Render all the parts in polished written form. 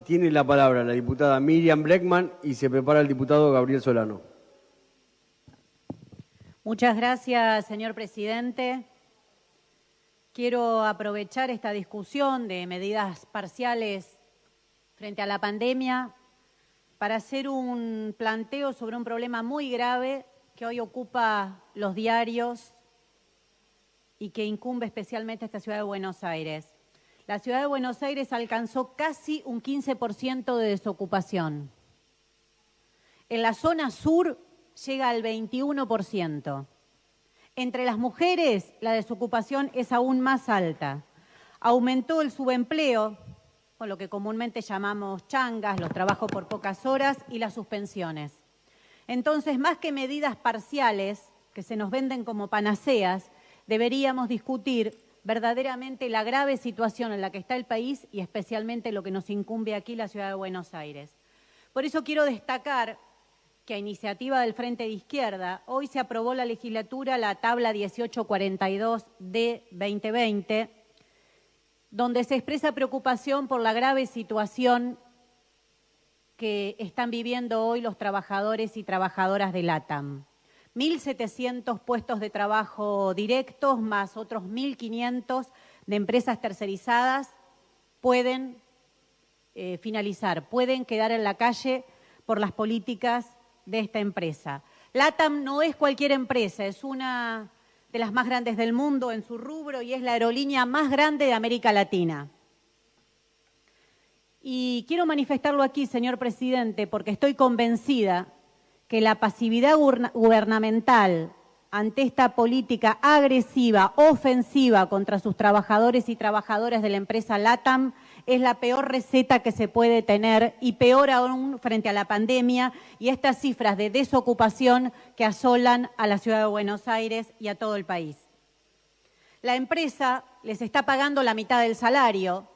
Tiene la palabra la diputada Miriam Bleckmann y se prepara el diputado Gabriel Solano. Muchas gracias, señor presidente. Quiero aprovechar esta discusión de medidas parciales frente a la pandemia para hacer un planteo sobre un problema muy grave que hoy ocupa los diarios y que incumbe especialmente a esta ciudad de Buenos Aires. La ciudad de Buenos Aires alcanzó casi un 15% de desocupación. En la zona sur llega al 21%. Entre las mujeres la desocupación es aún más alta. Aumentó el subempleo, con lo que comúnmente llamamos changas, los trabajos por pocas horas y las suspensiones. Entonces, más que medidas parciales que se nos venden como panaceas, deberíamos discutir verdaderamente la grave situación en la que está el país y especialmente lo que nos incumbe aquí, la ciudad de Buenos Aires. Por eso quiero destacar que a iniciativa del Frente de Izquierda, hoy se aprobó la legislatura la tabla 1842 de 2020, donde se expresa preocupación por la grave situación que están viviendo hoy los trabajadores y trabajadoras de LATAM. 1.700 puestos de trabajo directos más otros 1.500 de empresas tercerizadas pueden finalizar, pueden quedar en la calle por las políticas de esta empresa. LATAM no es cualquier empresa, es una de las más grandes del mundo en su rubro y es la aerolínea más grande de América Latina. Y quiero manifestarlo aquí, señor presidente, porque estoy convencida que la pasividad gubernamental ante esta política agresiva, ofensiva contra sus trabajadores y trabajadoras de la empresa LATAM es la peor receta que se puede tener y peor aún frente a la pandemia y estas cifras de desocupación que asolan a la ciudad de Buenos Aires y a todo el país. La empresa les está pagando la mitad del salario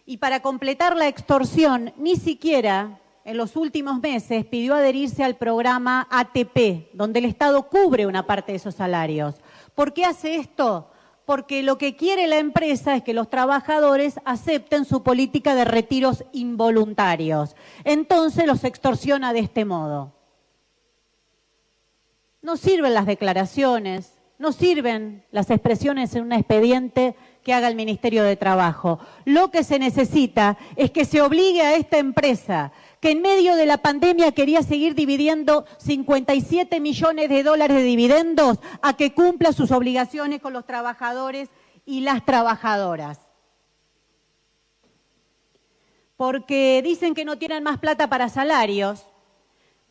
y para completar la extorsión ni siquiera en los últimos meses pidió adherirse al programa ATP, donde el Estado cubre una parte de esos salarios. ¿Por qué hace esto? Porque lo que quiere la empresa es que los trabajadores acepten su política de retiros involuntarios. Entonces los extorsiona de este modo. No sirven las declaraciones, no sirven las expresiones en un expediente que haga el Ministerio de Trabajo. Lo que se necesita es que se obligue a esta empresa que en medio de la pandemia quería seguir dividiendo 57 millones de dólares de dividendos a que cumpla sus obligaciones con los trabajadores y las trabajadoras. Porque dicen que no tienen más plata para salarios,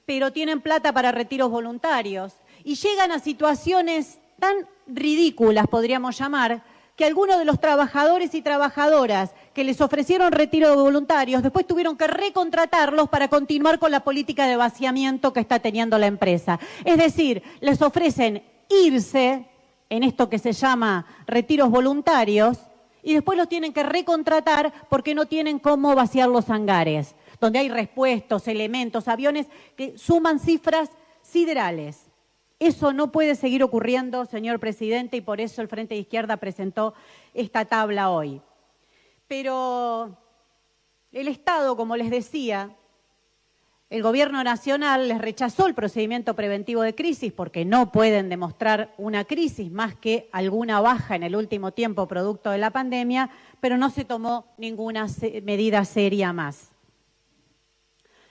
pero tienen plata para retiros voluntarios y llegan a situaciones tan ridículas, podríamos llamar, que algunos de los trabajadores y trabajadoras que les ofrecieron retiro voluntarios después tuvieron que recontratarlos para continuar con la política de vaciamiento que está teniendo la empresa. Es decir, les ofrecen irse en esto que se llama retiros voluntarios y después los tienen que recontratar porque no tienen cómo vaciar los hangares, donde hay repuestos, elementos, aviones que suman cifras siderales. Eso no puede seguir ocurriendo, señor presidente, y por eso el Frente de Izquierda presentó esta tabla hoy. Pero el Estado, como les decía, el Gobierno Nacional les rechazó el procedimiento preventivo de crisis porque no pueden demostrar una crisis más que alguna baja en el último tiempo producto de la pandemia, pero no se tomó ninguna medida seria más.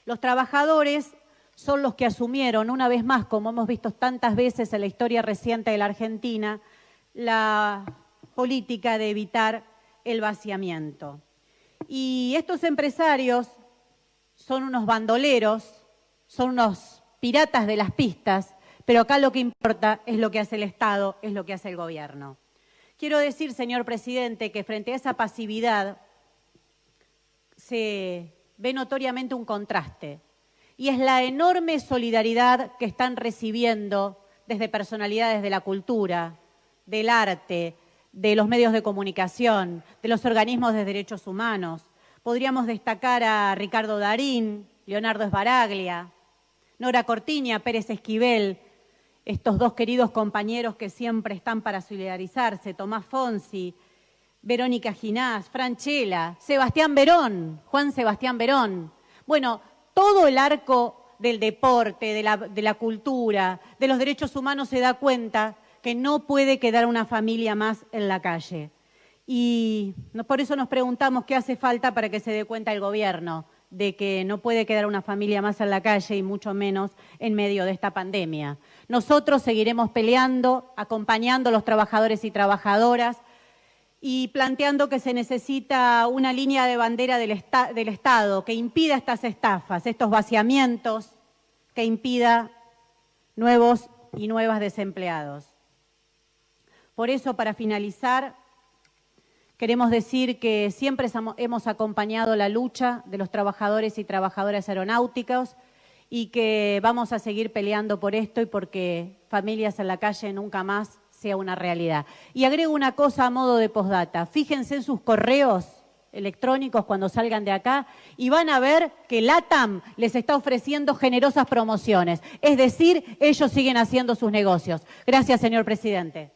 Los trabajadores son los que asumieron, una vez más, como hemos visto tantas veces en la historia reciente de la Argentina, la política de evitar el vaciamiento. Y estos empresarios son unos bandoleros, son unos piratas de las pistas, pero acá lo que importa es lo que hace el Estado, es lo que hace el gobierno. Quiero decir, señor presidente, que frente a esa pasividad se ve notoriamente un contraste. Y es la enorme solidaridad que están recibiendo desde personalidades de la cultura, del arte, de los medios de comunicación, de los organismos de derechos humanos. Podríamos destacar a Ricardo Darín, Leonardo Sbaraglia, Nora Cortiña, Pérez Esquivel, estos dos queridos compañeros que siempre están para solidarizarse, Tomás Fonsi, Verónica Ginás, Franchella, Sebastián Verón, Juan Sebastián Verón. Bueno, todo el arco del deporte, de la cultura, de los derechos humanos se da cuenta que no puede quedar una familia más en la calle. Y por eso nos preguntamos qué hace falta para que se dé cuenta el gobierno de que no puede quedar una familia más en la calle y mucho menos en medio de esta pandemia. Nosotros seguiremos peleando, acompañando a los trabajadores y trabajadoras y planteando que se necesita una línea de bandera del Estado que impida estas estafas, estos vaciamientos, que impida nuevos y nuevas desempleados. Por eso, para finalizar, queremos decir que siempre hemos acompañado la lucha de los trabajadores y trabajadoras aeronáuticos y que vamos a seguir peleando por esto y porque familias en la calle nunca más sea una realidad. Y agrego una cosa a modo de postdata. Fíjense en sus correos electrónicos cuando salgan de acá y van a ver que LATAM les está ofreciendo generosas promociones. Es decir, ellos siguen haciendo sus negocios. Gracias, señor presidente.